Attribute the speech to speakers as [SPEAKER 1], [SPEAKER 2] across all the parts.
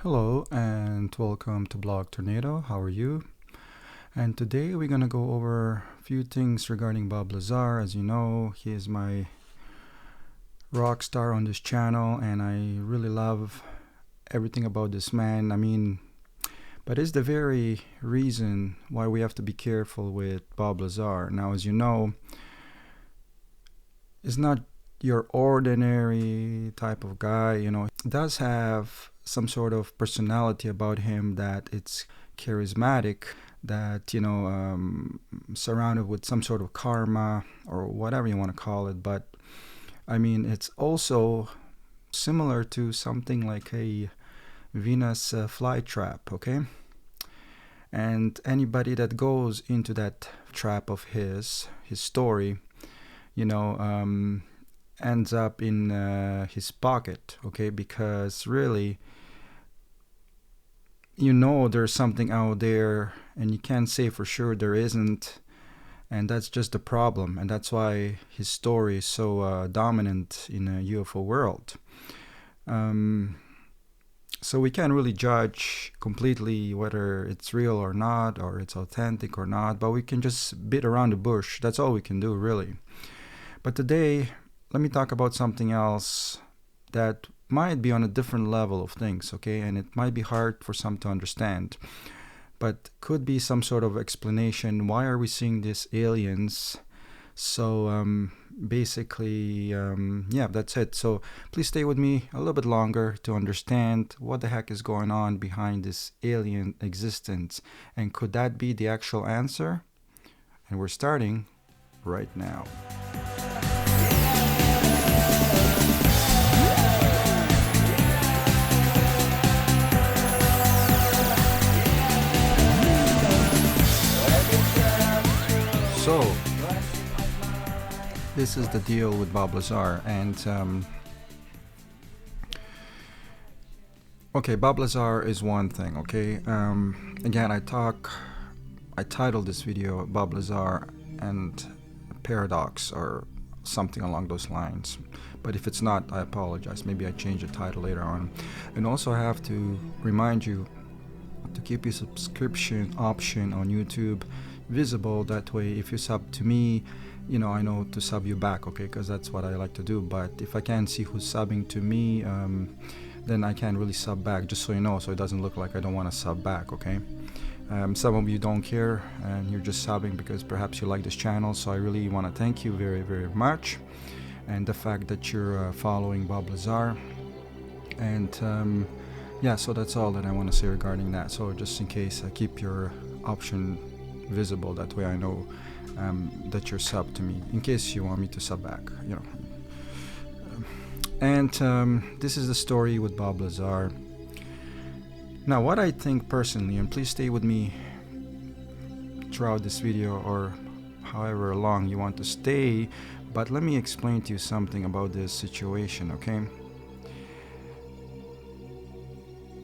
[SPEAKER 1] Hello and welcome to Blog Tornado. How are you? And today we're going to go over a few things regarding Bob Lazar. As you know, he is my rock star on this channel and I really love everything about this man. But it's the very reason why we have to be careful with Bob Lazar. Now, as you know, it's not your ordinary type of guy. He does have some sort of personality about him that it's charismatic, that surrounded with some sort of karma or whatever you want to call it. But it's also similar to something like a Venus flytrap, okay? And anybody that goes into that trap of his story, ends up in his pocket, okay? Because really, there's something out there and you can't say for sure there isn't, and that's just the problem, and that's why his story is so dominant in a UFO world. So we can't really judge completely whether it's real or not, or it's authentic or not, but we can just beat around the bush. That's all we can do, really. But today, let me talk about something else that might be on a different level of things, okay? And it might be hard for some to understand, but could be some sort of explanation. Why are we seeing these aliens? So basically, that's it. So please stay with me a little bit longer to understand what the heck is going on behind this alien existence. And could that be the actual answer? And we're starting right now. So, this is the deal with Bob Lazar, and okay, Bob Lazar is one thing, okay? Again, I titled this video Bob Lazar and Paradox or something along those lines, but if it's not, I apologize. Maybe I change the title later on. And also I have to remind you to keep your subscription option on YouTube visible. That way, if you sub to me, I know to sub you back, okay? Because that's what I like to do. But if I can't see who's subbing to me, then I can't really sub back, just so you know, so it doesn't look like I don't want to sub back, okay? Some of you don't care and you're just subbing because perhaps you like this channel, so I really want to thank you very, very much. And the fact that you're following Bob Lazar. And so that's all that I want to say regarding that. So just in case, keep your option visible, that way I know that you're sub to me, in case you want me to sub back, And this is the story with Bob Lazar. Now, what I think personally, and please stay with me throughout this video or however long you want to stay, but let me explain to you something about this situation, okay?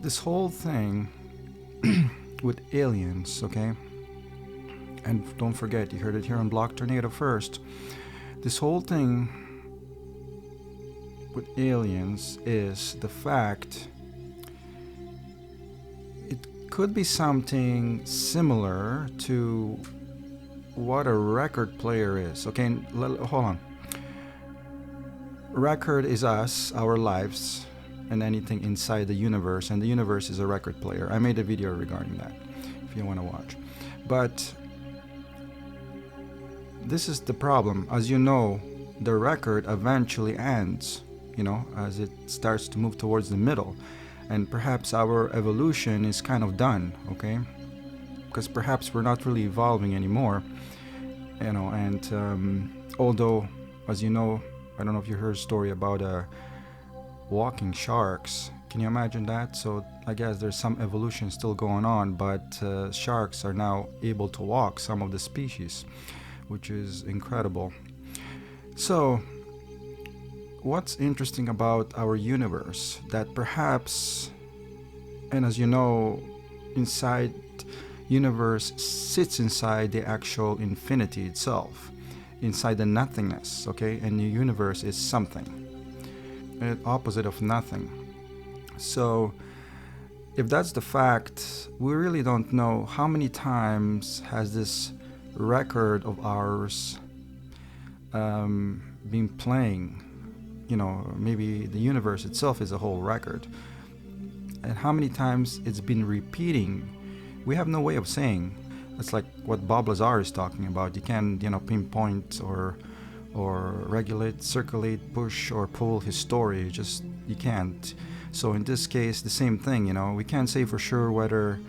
[SPEAKER 1] This whole thing with aliens, okay? And don't forget, you heard it here on Blog Tornado first. This whole thing with aliens is the fact it could be something similar to what a record player is. Okay, hold on. Record is us, our lives, and anything inside the universe, and the universe is a record player. I made a video regarding that if you want to watch. But this is the problem. As you know, the record eventually ends, as it starts to move towards the middle. And perhaps our evolution is kind of done, okay? Because perhaps we're not really evolving anymore, and although, as you know, I don't know if you heard a story about walking sharks. Can you imagine that? So I guess there's some evolution still going on, but sharks are now able to walk, some of the species, which is incredible. So what's interesting about our universe, that perhaps, and as you know, inside universe sits inside the actual infinity itself, inside the nothingness, okay? And the universe is something, opposite of nothing. So if that's the fact, we really don't know how many times has this record of ours been playing. Maybe the universe itself is a whole record, and how many times it's been repeating. We have no way of saying. It's like what Bob Lazar is talking about. You can't, pinpoint or regulate, circulate, push or pull his story. You can't. So in this case, the same thing. We can't say for sure whether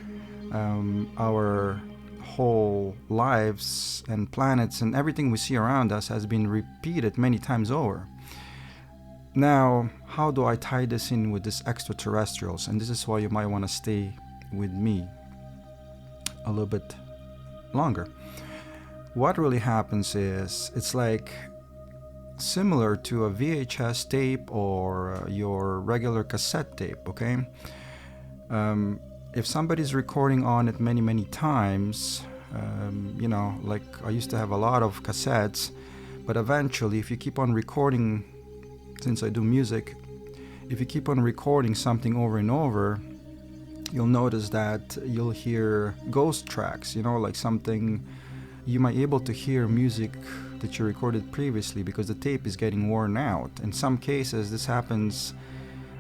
[SPEAKER 1] our whole lives and planets and everything we see around us has been repeated many times over. Now, how do I tie this in with this extraterrestrials? And this is why you might want to stay with me a little bit longer. What really happens is, it's like similar to a VHS tape or your regular cassette tape, okay? If somebody's recording on it many, many times, like I used to have a lot of cassettes, but eventually if you keep on recording, since I do music, if you keep on recording something over and over, you'll notice that you'll hear ghost tracks, like something. You might be able to hear music that you recorded previously because the tape is getting worn out. In some cases, this happens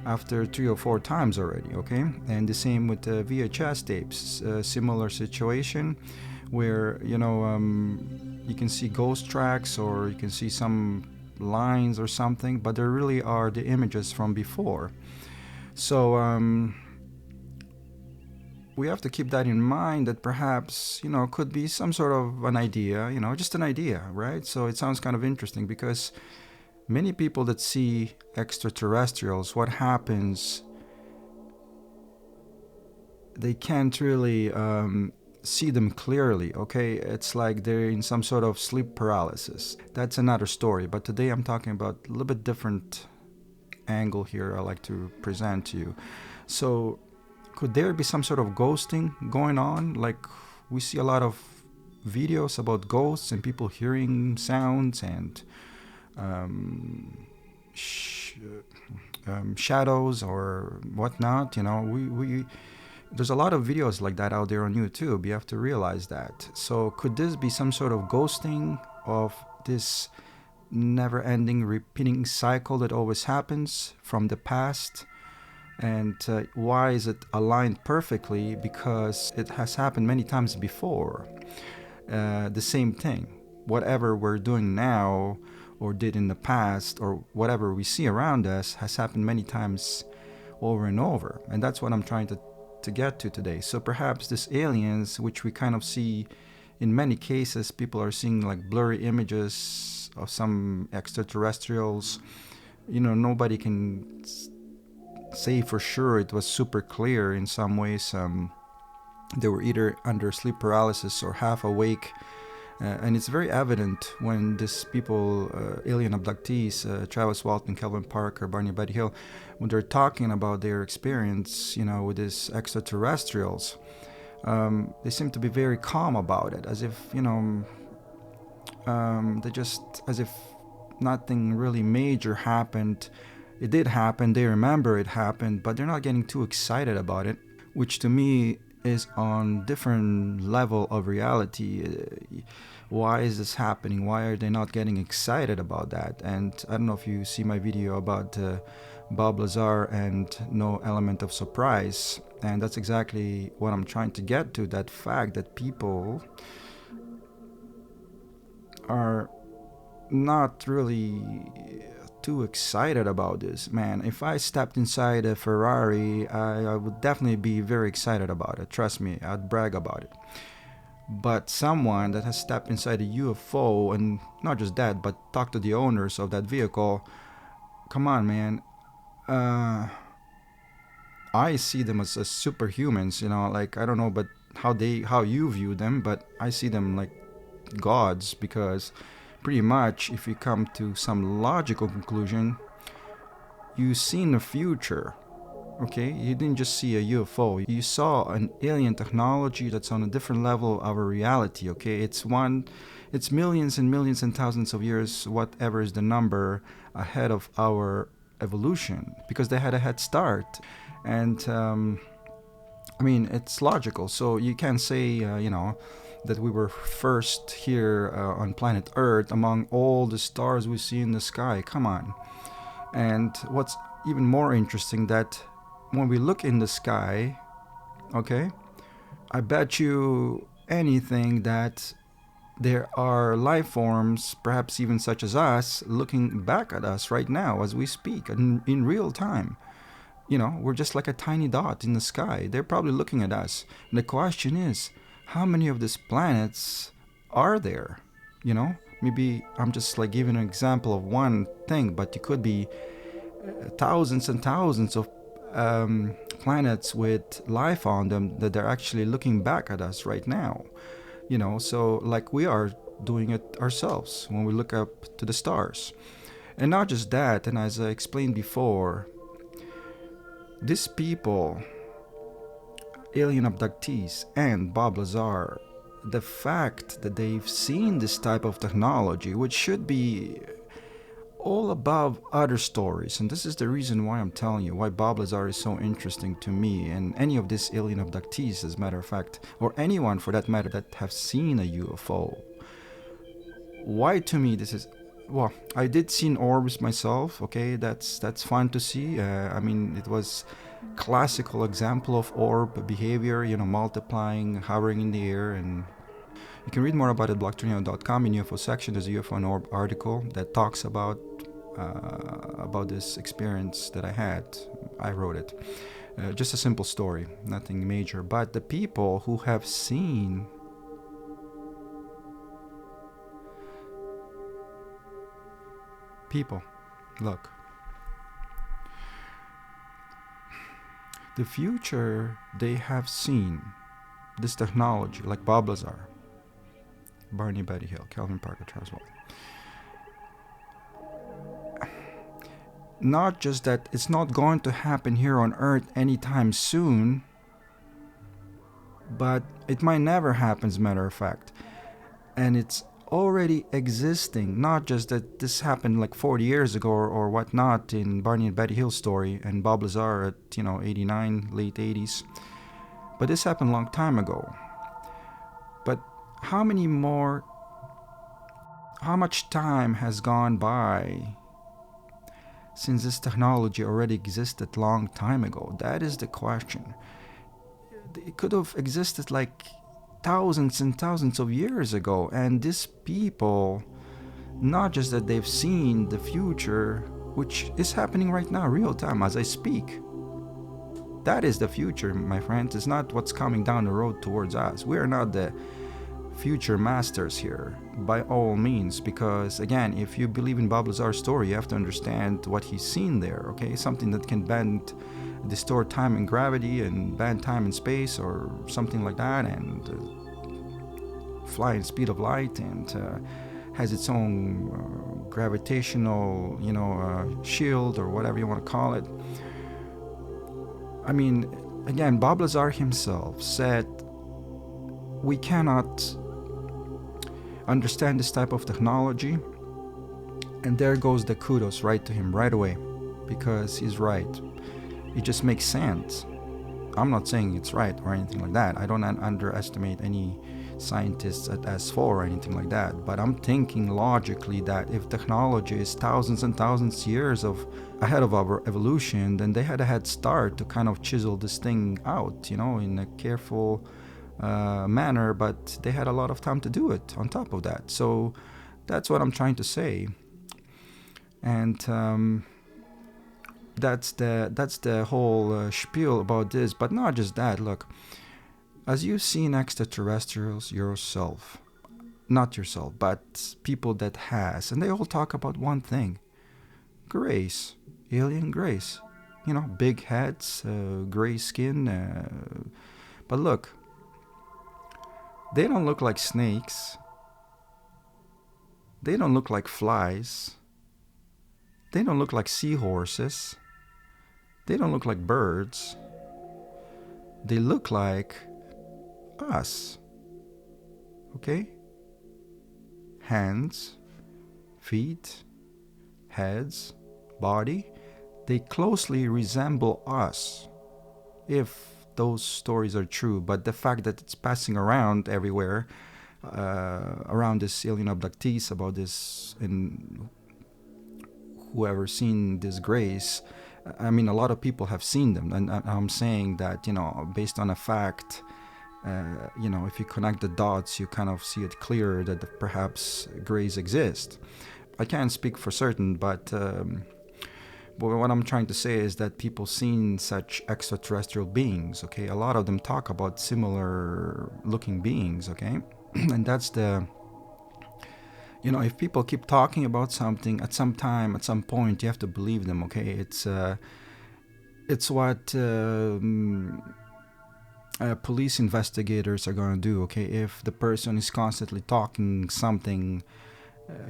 [SPEAKER 1] after 3 or 4 times already, okay? And the same with VHS tapes. Similar situation where, you can see ghost tracks or you can see some lines or something, but there really are the images from before. So we have to keep that in mind, that perhaps, could be some sort of an idea, just an idea, right? So it sounds kind of interesting because many people that see extraterrestrials, what happens, they can't really see them clearly, okay? It's like they're in some sort of sleep paralysis. That's another story, but today I'm talking about a little bit different angle here I like to present to you. So could there be some sort of ghosting going on? Like we see a lot of videos about ghosts and people hearing sounds and shadows or whatnot. We there's a lot of videos like that out there on YouTube. You have to realize that. So could this be some sort of ghosting of this never-ending repeating cycle that always happens from the past? And why is it aligned perfectly? Because it has happened many times before. The same thing. Whatever we're doing now or did in the past or whatever we see around us has happened many times over and over. And that's what I'm trying to get to today. So perhaps these aliens, which we kind of see in many cases, people are seeing like blurry images of some extraterrestrials. Nobody can say for sure it was super clear. In some ways they were either under sleep paralysis or half awake, and it's very evident when these people, alien abductees, Travis Walton, Kelvin Parker, Barney Buddy Hill, when they're talking about their experience with these extraterrestrials, they seem to be very calm about it, as if they just, as if nothing really major happened. It did happen, they remember it happened, but they're not getting too excited about it, which to me is on different level of reality. Why is this happening? Why are they not getting excited about that? And I don't know if you see my video about Bob Lazar and no element of surprise, and that's exactly what I'm trying to get to, that fact that people are not really too excited about this. Man, if I stepped inside a Ferrari, I would definitely be very excited about it. Trust me, I'd brag about it. But someone that has stepped inside a UFO, and not just that, but talk to the owners of that vehicle, come on, man. I see them as superhumans, like, I don't know, but how you view them, but I see them like gods, because pretty much, if you come to some logical conclusion, you seen the future, okay? You didn't just see a UFO. You saw an alien technology that's on a different level of our reality, okay? It's millions and millions and thousands of years, whatever is the number, ahead of our evolution, because they had a head start. And I mean, it's logical. So you can say, that we were first here on planet Earth among all the stars we see in the sky. Come on. And what's even more interesting, that when we look in the sky, okay, I bet you anything that there are life forms, perhaps even such as us, looking back at us right now as we speak in real time. We're just like a tiny dot in the sky. They're probably looking at us. And the question is, how many of these planets are there? Maybe I'm just like giving an example of one thing, but it could be thousands and thousands of planets with life on them that they're actually looking back at us right now. So like we are doing it ourselves when we look up to the stars. And not just that, and as I explained before, these people, alien abductees and Bob Lazar, the fact that they've seen this type of technology, which should be all above other stories, and this is the reason why I'm telling you why Bob Lazar is so interesting to me, and any of these alien abductees, as a matter of fact, or anyone for that matter that have seen a UFO. Why to me this is, well, I did see orbs myself. Okay, that's fun to see. I mean, it was classical example of orb behavior. Multiplying, hovering in the air, and you can read more about it at blogtornado.com. In UFO section, there's a UFO and orb article that talks about this experience that I had. I wrote it. Just a simple story, nothing major. But the people who have seen people, look, the future they have seen, this technology, like Bob Lazar, Barney Betty Hill, Calvin Parker, Charles Wall. Not just that it's not going to happen here on Earth anytime soon, but it might never happen, as a matter of fact. And it's already existing. Not just that this happened like 40 years ago or whatnot in Barney and Betty Hill story and Bob Lazar at 89, late 80s, but this happened a long time ago. But how much time has gone by since this technology already existed long time ago? That is the question. It could have existed like thousands and thousands of years ago, and these people, not just that they've seen the future, which is happening right now, real time as I speak. That is the future, my friends. It's not what's coming down the road towards us. We are not the future masters here, by all means, because again, if you believe in Bob Lazar's story, you have to understand what he's seen there. Okay, something that can bend, distort time and gravity, and bend time and space, or something like that, and fly in speed of light, and has its own gravitational, shield, or whatever you want to call it. I mean, again, Bob Lazar himself said we cannot understand this type of technology, and there goes the kudos right to him right away, because he's right. It just makes sense. I'm not saying it's right or anything like that. I don't underestimate any scientists at S4 or anything like that, but I'm thinking logically that if technology is thousands and thousands years ahead of our evolution, then they had a head start to kind of chisel this thing out, in a careful manner, but they had a lot of time to do it on top of that. So that's what I'm trying to say. And that's the whole spiel about this. But not just that. Look, as you've seen extraterrestrials yourself, not yourself, but people that has, and they all talk about one thing: grace, alien grace. Big heads, gray skin. But look, they don't look like snakes. They don't look like flies. They don't look like seahorses. They don't look like birds. They look like us. Okay? Hands, feet, heads, body. They closely resemble us. If those stories are true, but the fact that it's passing around everywhere, around this alien abductees, about this, and whoever seen this grace, I mean, a lot of people have seen them, and I'm saying that, based on a fact, if you connect the dots, you kind of see it clearer that perhaps grays exist. I can't speak for certain, but what I'm trying to say is that people seen such extraterrestrial beings, okay? A lot of them talk about similar looking beings, okay? And that's the, if people keep talking about something, at some time, at some point, you have to believe them, okay? It's what police investigators are going to do, okay? If the person is constantly talking something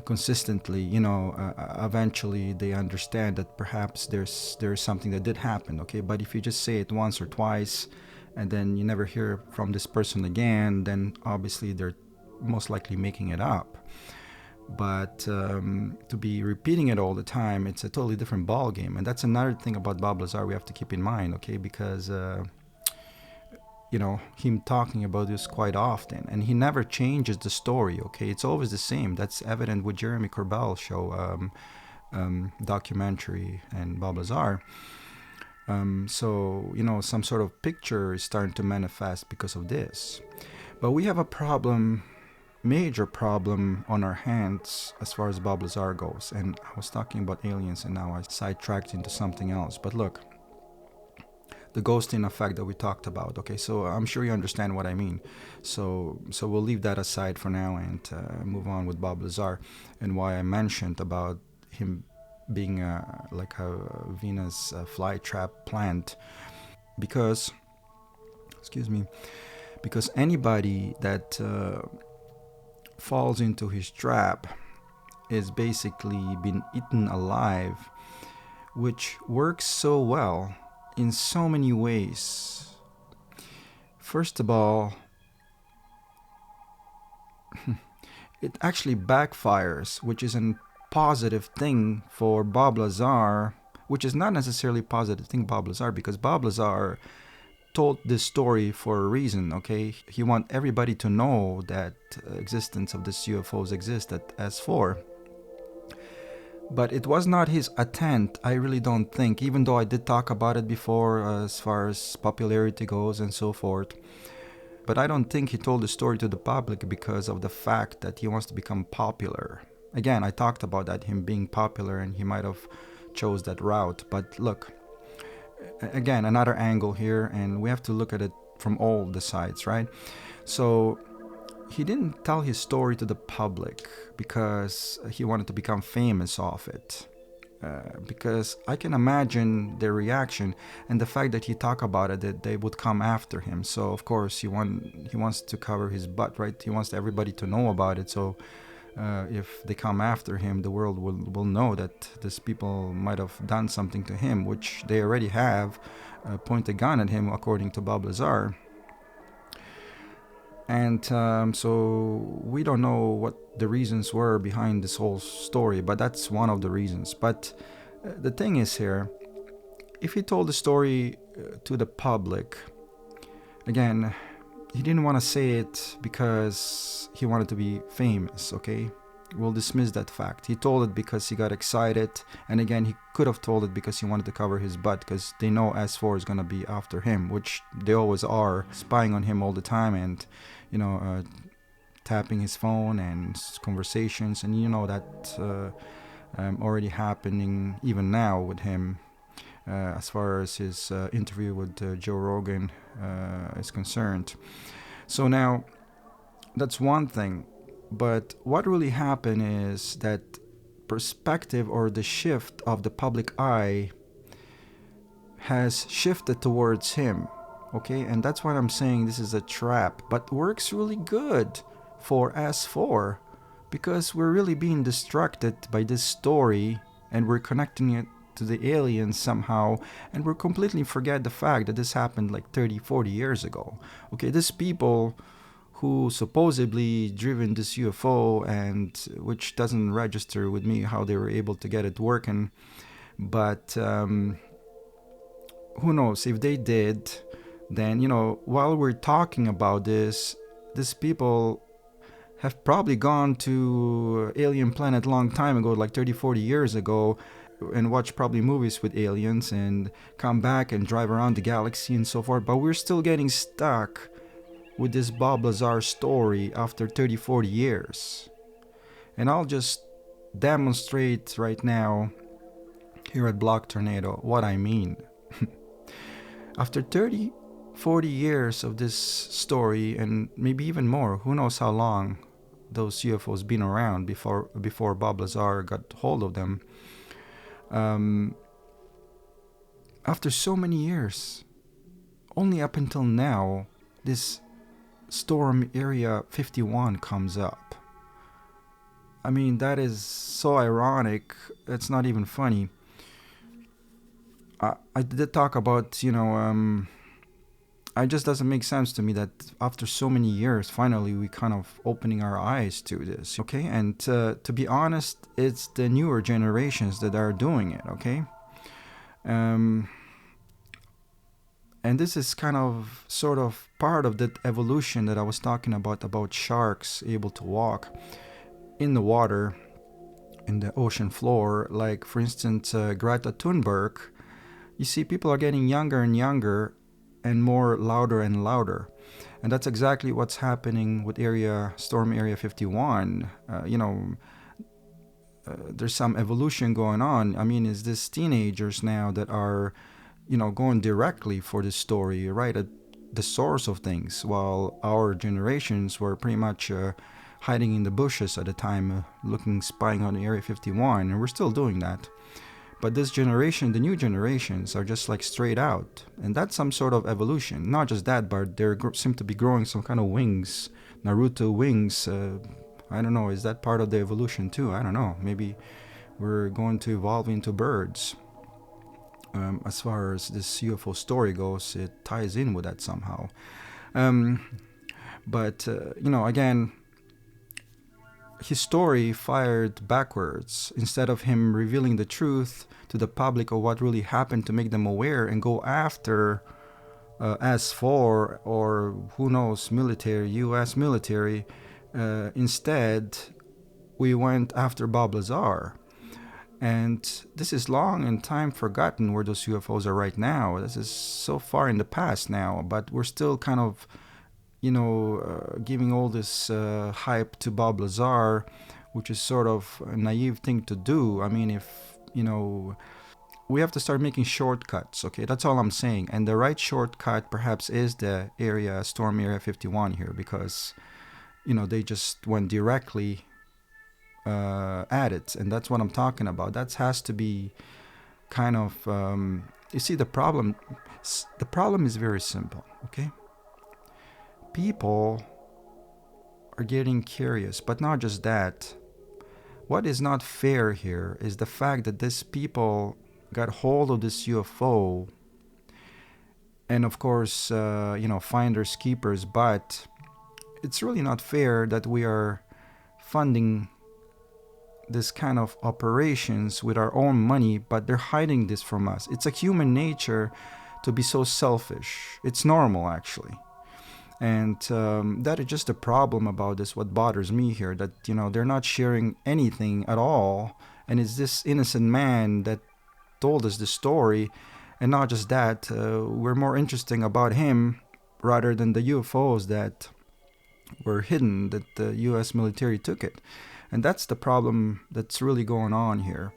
[SPEAKER 1] consistently, eventually they understand that perhaps there's something that did happen, okay? But if you just say it once or twice and then you never hear from this person again, then obviously they're most likely making it up. But to be repeating it all the time, it's a totally different ball game. And that's another thing about Bob Lazar we have to keep in mind, okay? Because him talking about this quite often, and he never changes the story, okay? It's always the same. That's evident with Jeremy Corbell's show, documentary, and Bob Lazar. So some sort of picture is starting to manifest because of this. But we have a problem, major problem on our hands as far as Bob Lazar goes. And I was talking about aliens, and now I sidetracked into something else. But look, the ghosting effect that we talked about, okay? So I'm sure you understand what I mean. So we'll leave that aside for now and move on with Bob Lazar, and why I mentioned about him being like a Venus flytrap plant. Because anybody that falls into his trap is basically been eaten alive, which works so well in so many ways. First of all, it actually backfires, which is a positive thing for Bob Lazar, which is not necessarily a positive thing Bob Lazar, because Bob Lazar told this story for a reason, okay? He want everybody to know that existence of this UFOs exist at S4. But it was not his intent, I really don't think, even though I did talk about it before as far as popularity goes and so forth. But I don't think he told the story to the public because of the fact that he wants to become popular. Again, I talked about that, him being popular, and he might have chose that route. But look, again, another angle here, and we have to look at it from all the sides, right? So he didn't tell his story to the public because he wanted to become famous off it. Because I can imagine their reaction, and the fact that he talked about it, that they would come after him. So of course he wants to cover his butt, right? He wants everybody to know about it. So if they come after him, the world will know that these people might have done something to him, which they already have, point a gun at him, according to Bob Lazar. And so we don't know what the reasons were behind this whole story, but that's one of the reasons. But the thing is here, if he told the story to the public, again, he didn't want to say it because he wanted to be famous, okay? We'll dismiss that fact. He told it because he got excited, and again, he could have told it because he wanted to cover his butt, because they know S4 is going to be after him, which they always are, spying on him all the time, and tapping his phone and conversations, and that already happening even now with him, as far as his interview with Joe Rogan is concerned. So now, that's one thing. But what really happened is that perspective, or the shift of the public eye, has shifted towards him, okay? And that's why I'm saying this is a trap, but works really good for S4, because we're really being distracted by this story, and we're connecting it to the aliens somehow, and we're completely forget the fact that this happened like 30-40 years ago. Okay, these people who supposedly driven this UFO, and which doesn't register with me how they were able to get it working, but who knows if they did, then, while we're talking about this, these people have probably gone to alien planet long time ago, like 30, 40 years ago, and watched probably movies with aliens and come back and drive around the galaxy and so forth. But we're still getting stuck with this Bob Lazar story after 30, 40 years. And I'll just demonstrate right now here at Block Tornado what I mean. After 30, 40 years of this story, and maybe even more, who knows how long those UFOs been around before Bob Lazar got hold of them. After so many years, only up until now, this Storm Area 51 comes up. I mean, that is so ironic, it's not even funny. I did talk about, it just doesn't make sense to me that after so many years, finally we kind of opening our eyes to this, okay? And to be honest, it's the newer generations that are doing it, okay? And this is kind of sort of part of that evolution that I was talking about sharks able to walk in the water, in the ocean floor. Like, for instance, Greta Thunberg. You see, people are getting younger and younger and more louder and louder. And that's exactly what's happening with Storm Area 51. There's some evolution going on. I mean, it's these teenagers now that are, going directly for this story, right at the source of things, while our generations were pretty much hiding in the bushes at the time, spying on Area 51, and we're still doing that. But this generation, the new generations, are just like straight out. And that's some sort of evolution. Not just that, but they seem to be growing some kind of wings, Naruto wings. I don't know, is that part of the evolution too? I don't know. Maybe we're going to evolve into birds. As far as this UFO story goes, it ties in with that somehow. But again, his story fired backwards. Instead of him revealing the truth to the public of what really happened to make them aware and go after S4 or who knows, US military, instead we went after Bob Lazar. And this is long and time forgotten where those UFOs are right now. This is so far in the past now, but we're still kind of giving all this hype to Bob Lazar, which is sort of a naive thing to do. I mean, if, we have to start making shortcuts, okay? That's all I'm saying. And the right shortcut perhaps is the Storm Area 51 here, because, they just went directly at it. And that's what I'm talking about. That has to be kind of, you see, the problem is very simple, okay? People are getting curious, but not just that. What is not fair here is the fact that these people got hold of this UFO, and of course, finders keepers, but it's really not fair that we are funding this kind of operations with our own money, but they're hiding this from us. It's a human nature to be so selfish. It's normal, actually. And that is just a problem about this, what bothers me here, that, they're not sharing anything at all. And it's this innocent man that told us the story. And not just that, we're more interesting about him rather than the UFOs that were hidden, that the US military took it. And that's the problem that's really going on here.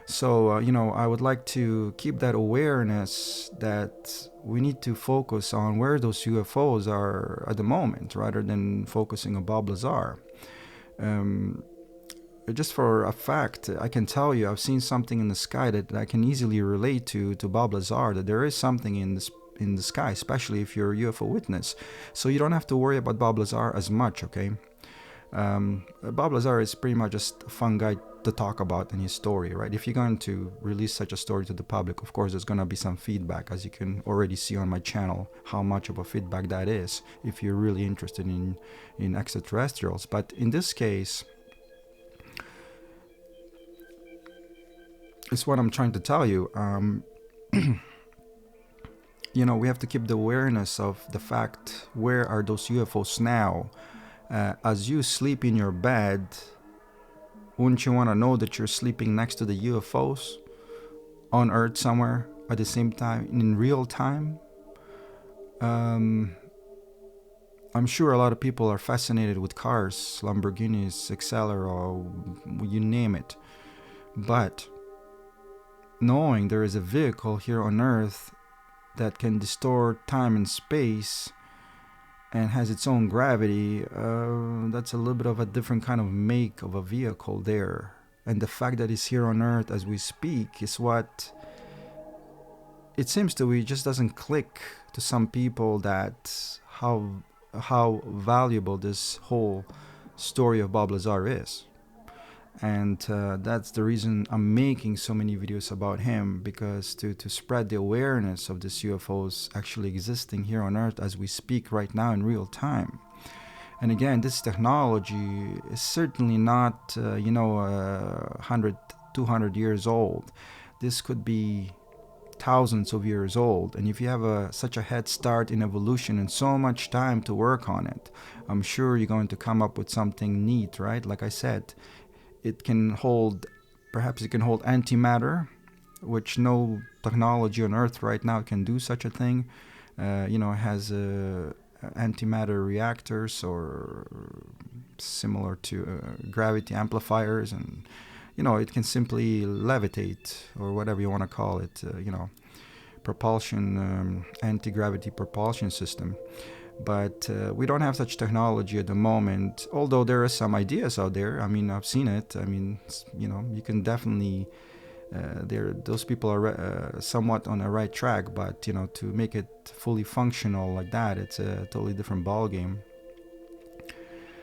[SPEAKER 1] So, I would like to keep that awareness that we need to focus on where those UFOs are at the moment, rather than focusing on Bob Lazar. Just for a fact, I can tell you, I've seen something in the sky that I can easily relate to Bob Lazar, that there is something in the sky, especially if you're a UFO witness. So you don't have to worry about Bob Lazar as much, okay? Bob Lazar is pretty much just a fun guy to talk about in his story, right? If you're going to release such a story to the public, of course there's going to be some feedback, as you can already see on my channel how much of a feedback that is, if you're really interested in extraterrestrials. But in this case, it's what I'm trying to tell you. we have to keep the awareness of the fact, where are those UFOs now? As you sleep in your bed, wouldn't you want to know that you're sleeping next to the UFOs on Earth somewhere at the same time, in real time? I'm sure a lot of people are fascinated with cars, Lamborghinis, Accelera, or you name it. But knowing there is a vehicle here on Earth that can distort time and space and has its own gravity, that's a little bit of a different kind of make of a vehicle there. And the fact that it's here on Earth as we speak is what it seems to be, just doesn't click to some people, that how valuable this whole story of Bob Lazar is. And that's the reason I'm making so many videos about him, because to spread the awareness of this UFOs actually existing here on Earth as we speak right now in real time. And again, this technology is certainly not 100, 200 years old. This could be thousands of years old, and if you have such a head start in evolution and so much time to work on it, I'm sure you're going to come up with something neat, right? Like I said, perhaps it can hold antimatter, which no technology on Earth right now can do such a thing. It has antimatter reactors, or similar to gravity amplifiers, and it can simply levitate, or whatever you want to call it, propulsion, anti-gravity propulsion system. But we don't have such technology at the moment, although there are some ideas out there. I mean, I've seen it. I mean, you can definitely, those people are somewhat on the right track, but, to make it fully functional like that, it's a totally different ballgame.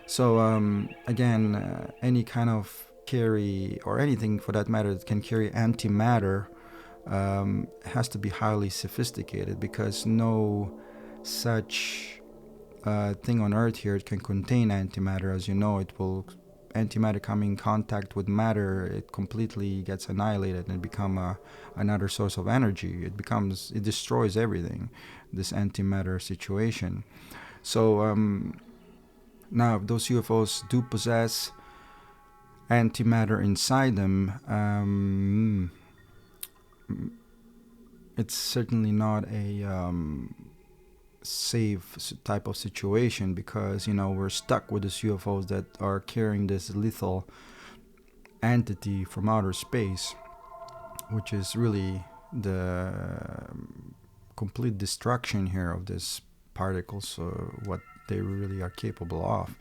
[SPEAKER 1] So, again, any kind of carry, or anything for that matter that can carry antimatter, has to be highly sophisticated, because no such thing on Earth here can contain antimatter. As you know, antimatter coming in contact with matter, it completely gets annihilated and become another source of energy. It destroys everything, this antimatter situation. So now, if those UFOs do possess antimatter inside them, it's certainly not a safe type of situation, because we're stuck with these UFOs that are carrying this lethal entity from outer space, which is really the complete destruction here of these particles, what they really are capable of.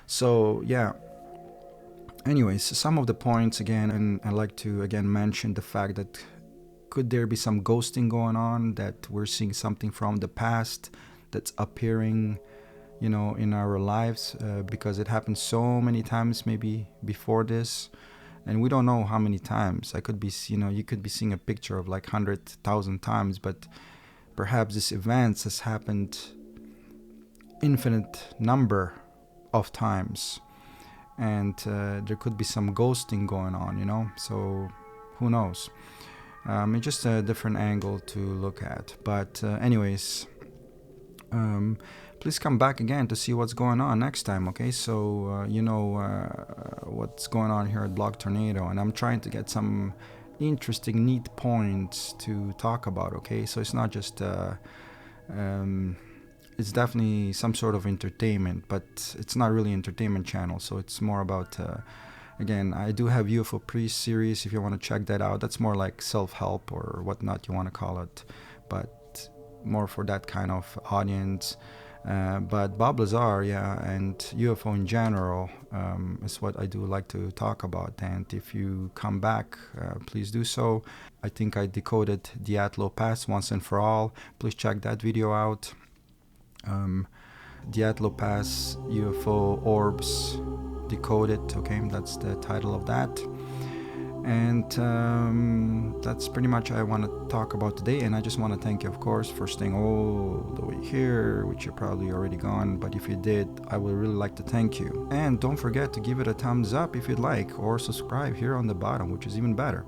[SPEAKER 1] So yeah, anyways, some of the points again, and I like to again mention the fact that could there be some ghosting going on, that we're seeing something from the past that's appearing, in our lives, because it happened so many times maybe before this, and we don't know how many times. I could be, you could be seeing a picture of like 100,000 times, but perhaps this event has happened infinite number of times, and there could be some ghosting going on, so who knows. It's just a different angle to look at. But anyways, please come back again to see what's going on next time, okay? So what's going on here at Blog Tornado, and I'm trying to get some interesting, neat points to talk about, okay? So it's not just it's definitely some sort of entertainment, but it's not really entertainment channel, so it's more about again, I do have UFO Priest series, if you want to check that out. That's more like self-help or whatnot you want to call it, but more for that kind of audience. But Bob Lazar, and UFO in general is what I do like to talk about. And if you come back, please do so. I think I decoded the Atlo Pass once and for all. Please check that video out. The Atlo Pass UFO Orbs Decoded, okay, that's the title of that. And that's pretty much I want to talk about today. And I just want to thank you, of course, for staying all the way here, which you're probably already gone, but if you did, I would really like to thank you. And don't forget to give it a thumbs up if you'd like, or subscribe here on the bottom, which is even better.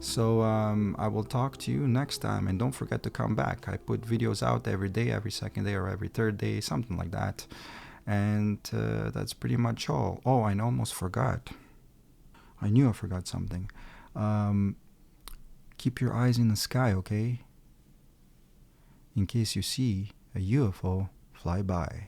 [SPEAKER 1] So I will talk to you next time, and don't forget to come back. I put videos out every day, every second day, or every third day, something like that. And that's pretty much all. Oh, I almost forgot. I knew I forgot something. Um, Keep your eyes in the sky, okay? In case you see a UFO fly by.